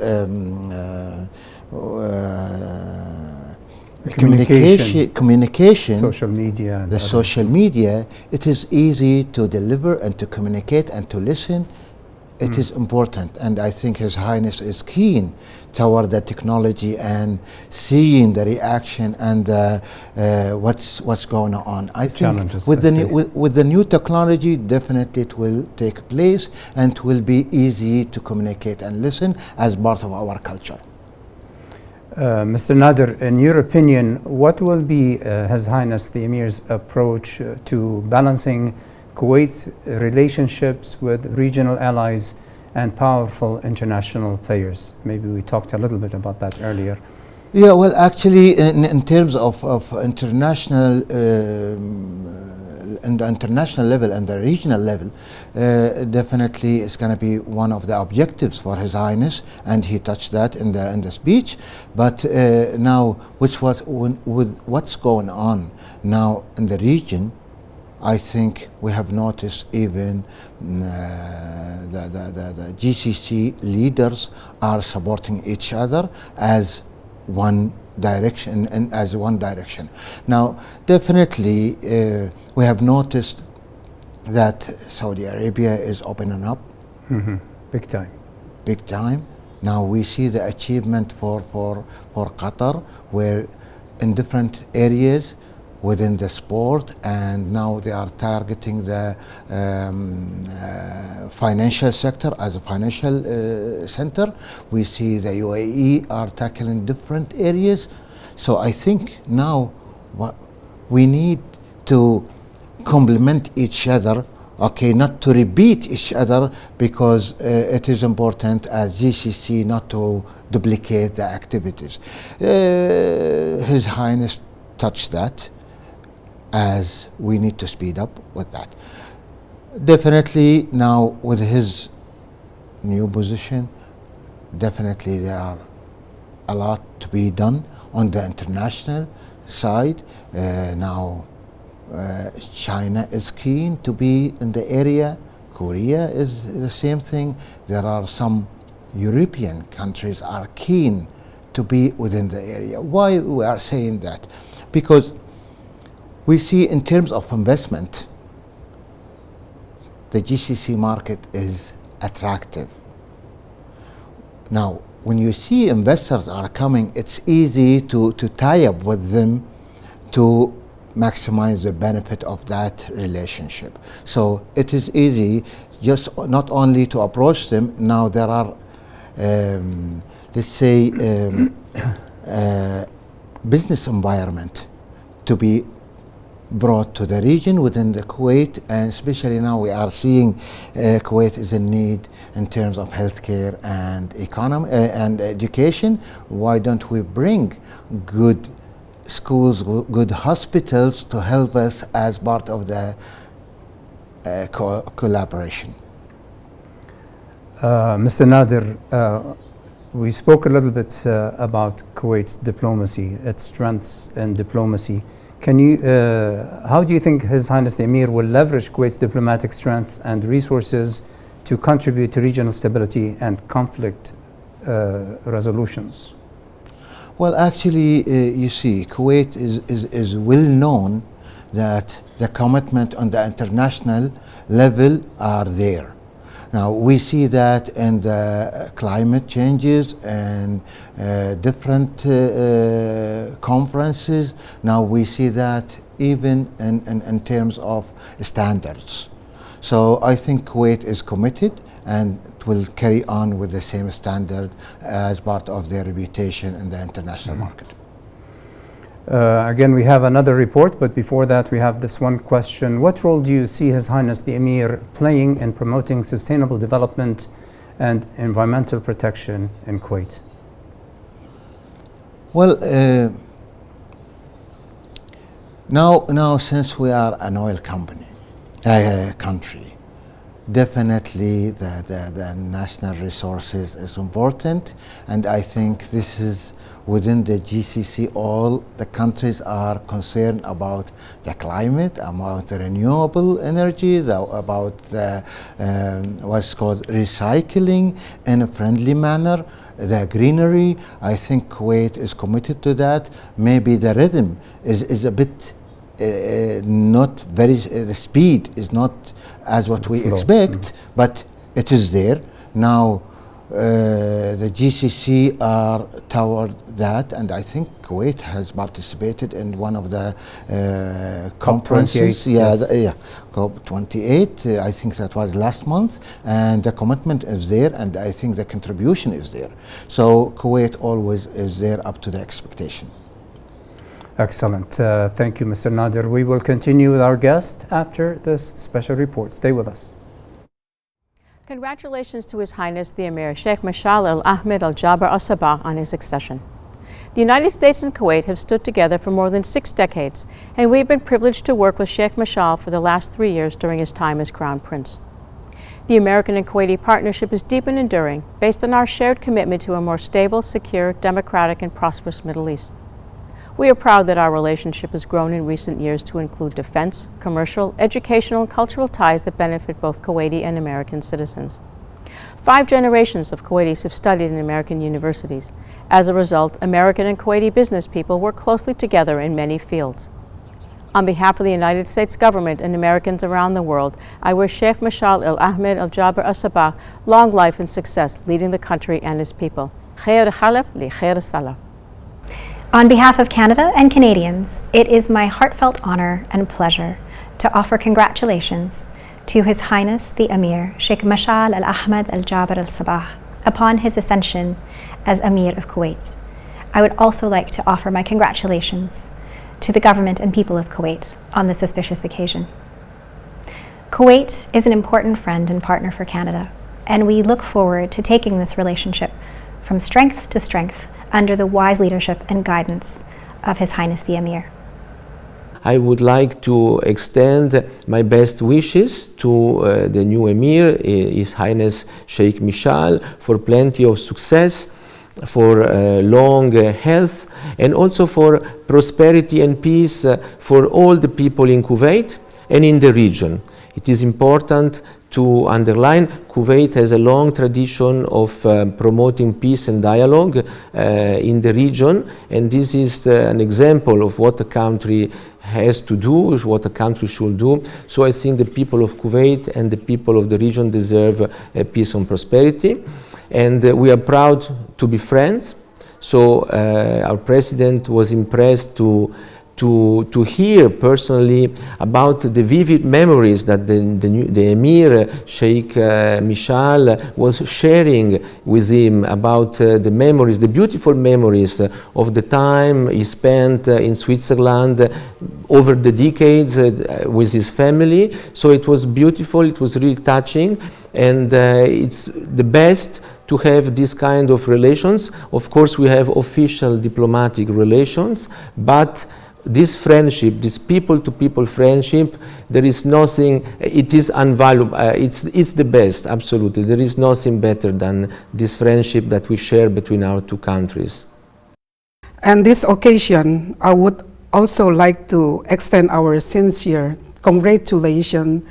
communication, social media, the social media, it is easy to deliver and to communicate and to listen. It is important, and I think His Highness is keen toward the technology and seeing the reaction and what's going on. I think with the new technology, definitely it will take place and it will be easy to communicate and listen as part of our culture. Mr. Nader, in your opinion, what will be His Highness the Emir's approach to balancing Kuwait's relationships with regional allies and powerful international players? Maybe we talked a little bit about that earlier. Yeah, well, actually, in terms of international, and the international level and the regional level, definitely it's going to be one of the objectives for His Highness, and he touched that in the speech. But now, with what's going on now in the region, I think we have noticed even the GCC leaders are supporting each other as one direction and as one direction. Now, definitely we have noticed that Saudi Arabia is opening up. Big time. Big time. Now we see the achievement for Qatar, where in different areas within the sport, and now they are targeting the financial sector as a financial center. We see the UAE are tackling different areas. So I think now we need to complement each other, okay, not to repeat each other, because it is important as GCC not to duplicate the activities. His Highness touched that, as we need to speed up with that. Definitely now with his new position, definitely there are a lot to be done on the international side. Now China is keen to be in the area. Korea is the same thing. There are some European countries are keen to be within the area. Why we are saying that? Because we see in terms of investment, the GCC market is attractive. Now, when you see investors are coming, it's easy to tie up with them to maximize the benefit of that relationship. So it is easy just not only to approach them. Now there are, let's say, business environment to be brought to the region within the Kuwait, and especially now we are seeing Kuwait is in need in terms of healthcare and economy and education. Why don't we bring good schools, good hospitals to help us as part of the collaboration? Mr. Nader, we spoke a little bit about Kuwait's diplomacy, its strengths in diplomacy. Can you, how do you think His Highness the Emir will leverage Kuwait's diplomatic strengths and resources to contribute to regional stability and conflict resolutions? Well, actually, you see, Kuwait is well known that the commitment on the international level are there. Now, we see that in the climate changes and different conferences. Now, we see that even in terms of standards. So I think Kuwait is committed and will carry on with the same standard as part of their reputation in the international market. Again, we have another report, but before that we have this one question. What role do you see His Highness the Emir playing in promoting sustainable development and environmental protection in Kuwait? Well, now since we are an oil country, definitely the national resources is important, and I think this is within the GCC. All the countries are concerned about the climate, about the renewable energy, about the what's called recycling in a friendly manner, the greenery. I think Kuwait is committed to that. Maybe the rhythm is a bit not very, the speed is not as what we expect, but it is there. Now the GCC are toward that, and I think Kuwait has participated in one of the conferences. COP28, I think that was last month, and the commitment is there, and I think the contribution is there. So Kuwait always is there up to the expectation. Excellent. Thank you, Mr. Nader. We will continue with our guest after this special report. Stay with us. Congratulations to His Highness the Emir Sheikh Mashal Al Ahmed Al Jaber Al Sabah on his accession. The United States and Kuwait have stood together for more than 6 decades, and we have been privileged to work with Sheikh Mashal for the last 3 years during his time as Crown Prince. The American and Kuwaiti partnership is deep and enduring, based on our shared commitment to a more stable, secure, democratic, and prosperous Middle East. We are proud that our relationship has grown in recent years to include defense, commercial, educational, and cultural ties that benefit both Kuwaiti and American citizens. 5 generations of Kuwaitis have studied in American universities. As a result, American and Kuwaiti business people work closely together in many fields. On behalf of the United States government and Americans around the world, I wish Sheikh Mashal Al Ahmed Al Jaber Al Sabah long life and success leading the country and its people. Khair khalaf li khair salaf. On behalf of Canada and Canadians, it is my heartfelt honor and pleasure to offer congratulations to His Highness the Emir Sheikh Mashal Al Ahmed Al Jaber Al Sabah upon his ascension as Emir of Kuwait. I would also like to offer my congratulations to the government and people of Kuwait on this auspicious occasion. Kuwait is an important friend and partner for Canada, and we look forward to taking this relationship from strength to strength under the wise leadership and guidance of His Highness the Emir. I would like to extend my best wishes to the new Emir, His Highness Sheikh Mashal, for plenty of success for long health, and also for prosperity and peace for all the people in Kuwait and in the region. It is important to underline Kuwait has a long tradition of promoting peace and dialogue in the region, and this is an example of what a country has to do, what a country should do. So I think the people of Kuwait and the people of the region deserve peace and prosperity, and we are proud to be friends. So our president was impressed to hear personally about the vivid memories that the Emir Sheikh Mishal was sharing with him about the memories, the beautiful memories of the time he spent in Switzerland over the decades with his family. So it was beautiful, it was really touching, and it's the best to have this kind of relations. Of course, we have official diplomatic relations, but this friendship, this people-to-people friendship, there is nothing, it is invaluable, it's the best, absolutely. There is nothing better than this friendship that we share between our two countries. On this occasion, I would also like to extend our sincere congratulations,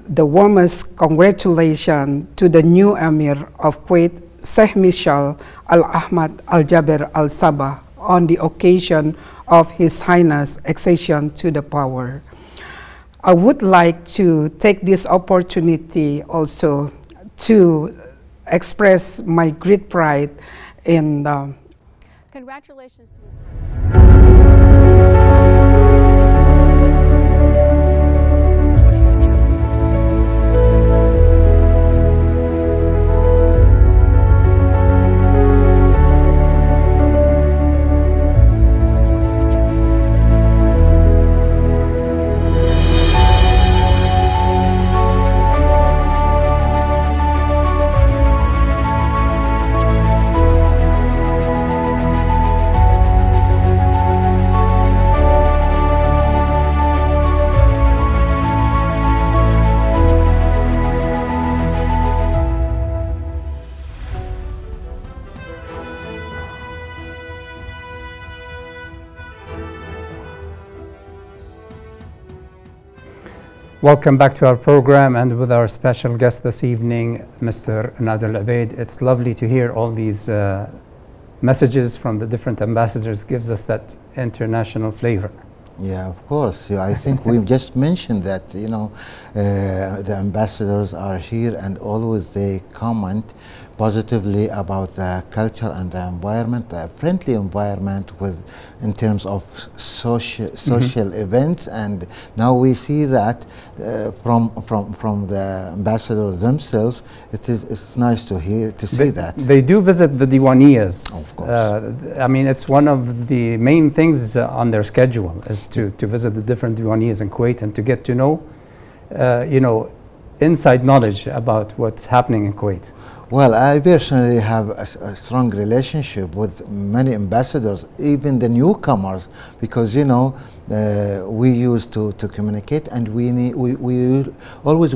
the warmest congratulations to the new Emir of Kuwait, Sheikh Mishal Al-Ahmad Al-Jaber Al-Sabah, on the occasion of His Highness accession to the power. I would like to take this opportunity also to express my great pride in Congratulations to His Highness. Welcome back to our program, and with our special guest this evening, Mr. Nader Al-Ubaid. It's lovely to hear all these messages from the different ambassadors. Gives us that international flavor. Yeah, of course. Yeah, I think we just mentioned that, you know, the ambassadors are here and always they comment positively about the culture and the environment, the friendly environment with in terms of social events. And now we see that from the ambassadors themselves. It's nice to see that they do visit the Diwaniyas. Of course. I mean, it's one of the main things on their schedule is to visit the different Diwaniyas in Kuwait and to get to know, you know, inside knowledge about what's happening in Kuwait. Well, I personally have a strong relationship with many ambassadors, even the newcomers, because, you know, we used to communicate, and we always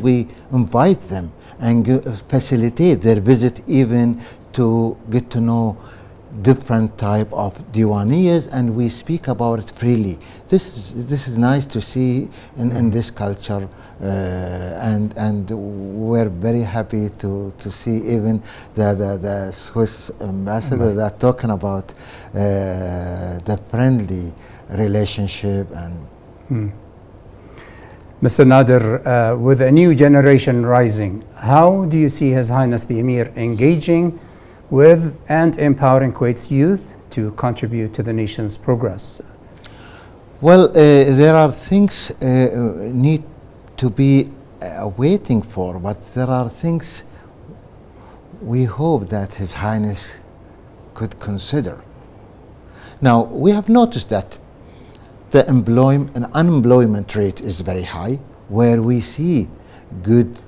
invite them and facilitate their visit, even to get to know different type of diwaniyas, and we speak about it freely. This is nice to see in this culture, and we're very happy to see even the Swiss ambassador that talking about the friendly relationship. And Mr. Nader, with a new generation rising, how do you see His Highness the Emir engaging with and empowering Kuwait's youth to contribute to the nation's progress? Well, there are things need to be waiting for, but there are things we hope that His Highness could consider. Now, we have noticed that the unemployment rate is very high, where we see good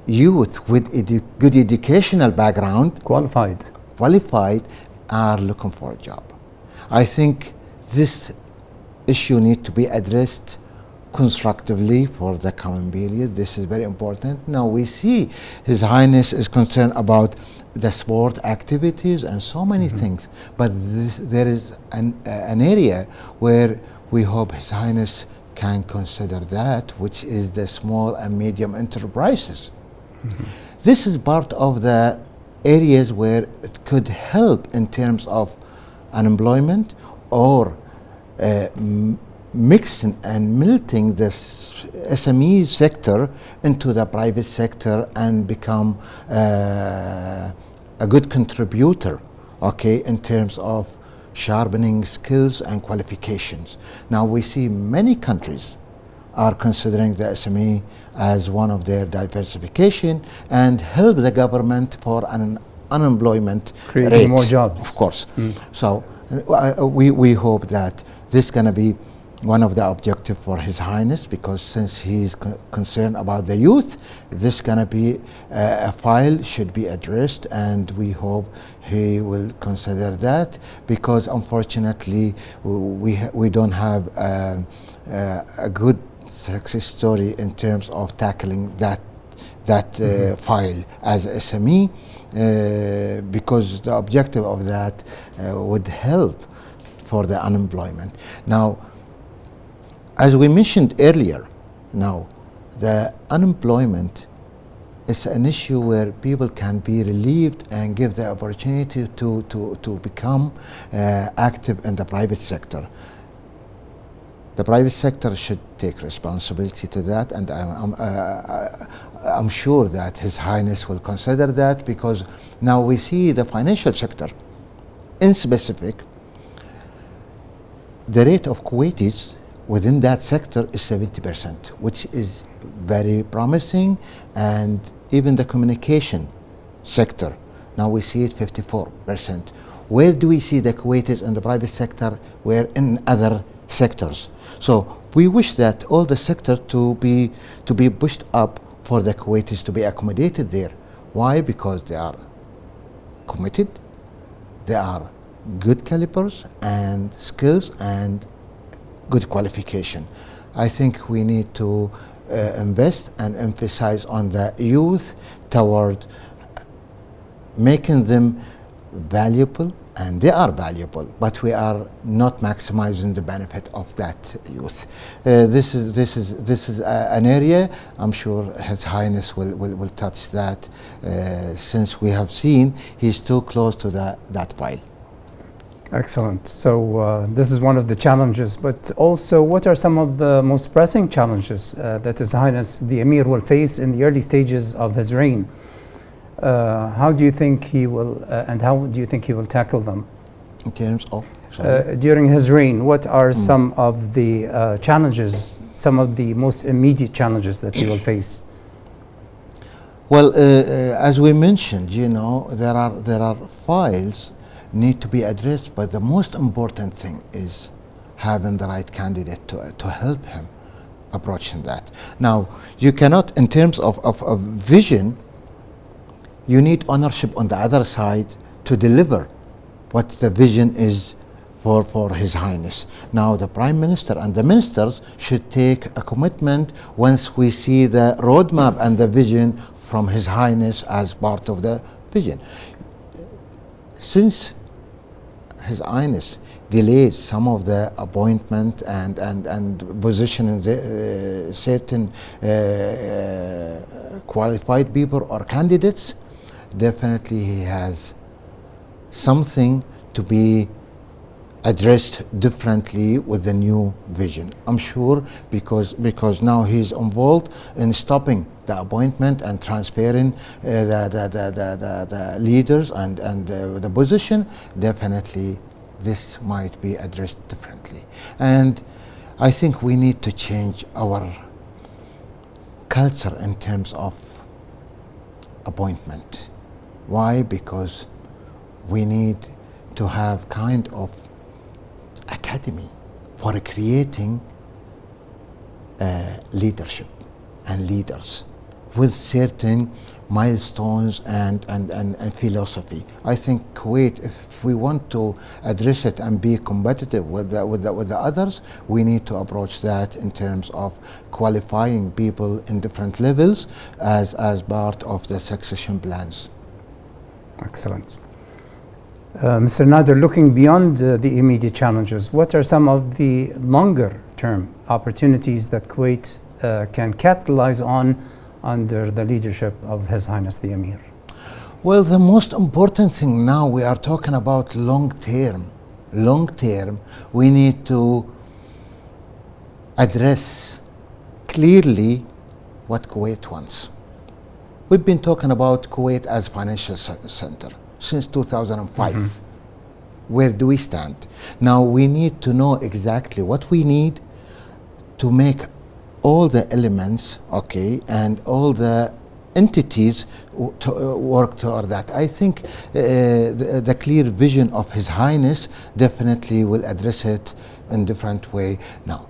youth with good educational background, qualified, are looking for a job. I think this issue needs to be addressed constructively for the coming period. This is very important. Now we see His Highness is concerned about the sport activities and so many things, but there is an area where we hope His Highness can consider that, which is the small and medium enterprises. This is part of the areas where it could help in terms of unemployment or mixing and melting this SME sector into the private sector and become a good contributor, okay, in terms of sharpening skills and qualifications. Now we see many countries are considering the SME as one of their diversification and help the government for an unemployment creating rate, more jobs. of course. So we hope that this is going to be one of the objectives for His Highness, because since he is concerned about the youth, this is going to be a file should be addressed, and we hope he will consider that, because unfortunately we don't have a good success story in terms of tackling that file as SME, because the objective of that would help for the unemployment. Now, as we mentioned earlier, now the unemployment is an issue where people can be relieved and give the opportunity to become active in the private sector. The private sector should take responsibility to that, and I'm sure that His Highness will consider that, because now we see the financial sector in specific, the rate of Kuwaitis within that sector is 70%, which is very promising, and even the communication sector, now we see it 54%. Where do we see the Kuwaitis in the private sector? Where in other sectors? So we wish that all the sector to be pushed up for the Kuwaitis to be accommodated there. Why? Because they are committed, they are good calibers and skills and good qualification. I think we need to invest and emphasize on the youth toward making them valuable, and they are valuable, but we are not maximizing the benefit of that youth. This is an area I'm sure His Highness will touch that, since we have seen he's too close to that file. Excellent. So this is one of the challenges, but also what are some of the most pressing challenges that His Highness the Emir will face in the early stages of his reign? How do you think he will, and how do you think he will tackle them? In terms of? During his reign, what are some of the challenges, some of the most immediate challenges that he will face? Well, as we mentioned, you know, there are files need to be addressed, but the most important thing is having the right candidate to help him approaching that. Now, you cannot, in terms of vision, you need ownership on the other side to deliver what the vision is for His Highness. Now, the Prime Minister and the ministers should take a commitment once we see the roadmap and the vision from His Highness as part of the vision. Since His Highness delays some of the appointment and positioning certain qualified people or candidates, definitely he has something to be addressed differently with the new vision. I'm sure because now he's involved in stopping the appointment and transferring the leaders and the position, definitely this might be addressed differently. And I think we need to change our culture in terms of appointment. Why? Because we need to have kind of academy for creating leadership and leaders with certain milestones and philosophy. I think Kuwait, if we want to address it and be competitive with the others, we need to approach that in terms of qualifying people in different levels as part of the succession plans. Excellent. Mr. Nader, looking beyond the immediate challenges, what are some of the longer term opportunities that Kuwait can capitalize on under the leadership of His Highness the Emir? Well, the most important thing now, we are talking about long term. Long term, we need to address clearly what Kuwait wants. We've been talking about Kuwait as financial center since 2005. Where do we stand? Now we need to know exactly what we need to make all the elements, okay, and all the entities to work toward that. I think the clear vision of His Highness definitely will address it in different way. Now,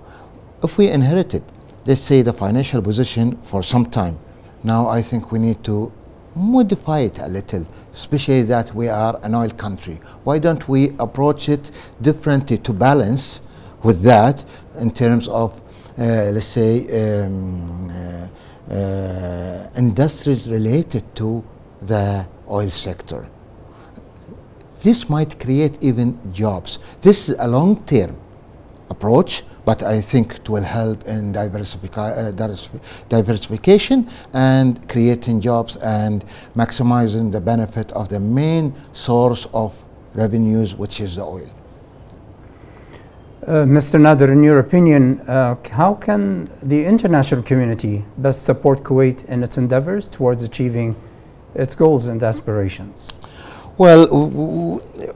if we inherited, let's say, the financial position for some time, now I think we need to modify it a little, especially that we are an oil country. Why don't we approach it differently to balance with that in terms of, let's say, industries related to the oil sector? This might create even jobs. This is a long-term approach, but I think it will help in diversification and creating jobs and maximizing the benefit of the main source of revenues, which is the oil. Mr. Nader, in your opinion, how can the international community best support Kuwait in its endeavors towards achieving its goals and aspirations? Well,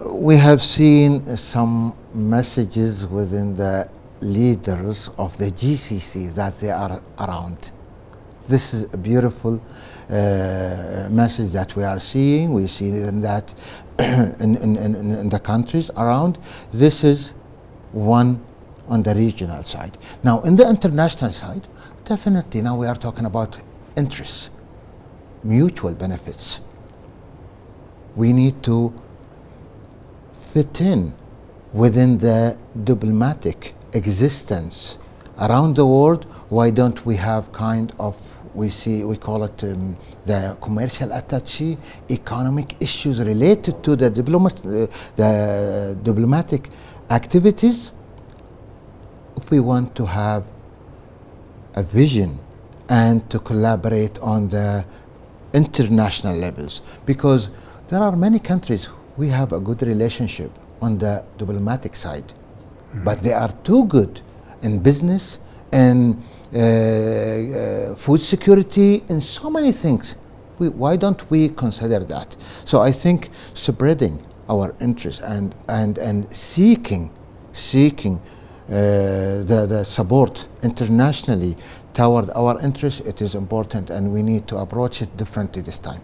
we have seen some messages within the leaders of the GCC that they are around. This is a beautiful message that we are seeing. We see that in the countries around. This is one on the regional side. Now, in the international side, definitely now we are talking about interests, mutual benefits. We need to fit in within the diplomatic existence around the world. Why don't we have kind of, we call it the commercial attaché, economic issues related to the diplomatic activities, if we want to have a vision and to collaborate on the international levels, because there are many countries we have a good relationship on the diplomatic side, but they are too good in business and food security and so many things. Why don't we consider that? So I think spreading our interests and seeking the support internationally toward our interests, it is important, and we need to approach it differently this time.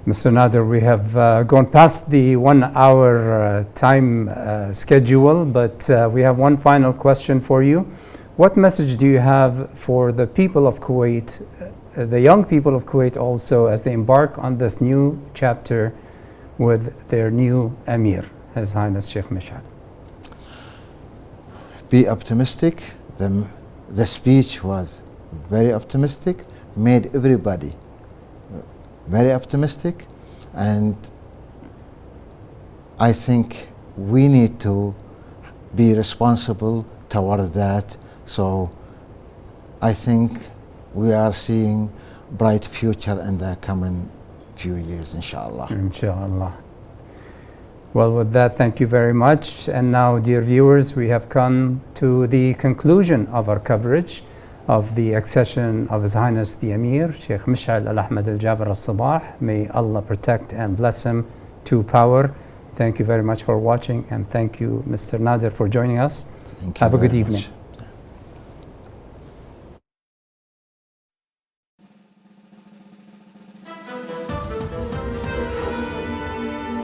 Mr. Nader, we have gone past the 1 hour time schedule, but we have one final question for you. What message do you have for the people of Kuwait, the young people of Kuwait also, as they embark on this new chapter with their new Emir, His Highness Sheikh Mish'al? Be optimistic. The speech was very optimistic, made everybody very optimistic, and I think we need to be responsible toward that. So I think we are seeing bright future in the coming few years, inshallah. Inshallah. Well, with that, thank you very much. And now, dear viewers, we have come to the conclusion of our coverage of the accession of His Highness the Emir, Sheikh Mish'al Al-Ahmad Al-Jaber Al-Sabah. May Allah protect and bless him to power. Thank you very much for watching, and thank you, Mr. Nader, for joining us. Thank you Have a good very evening. much.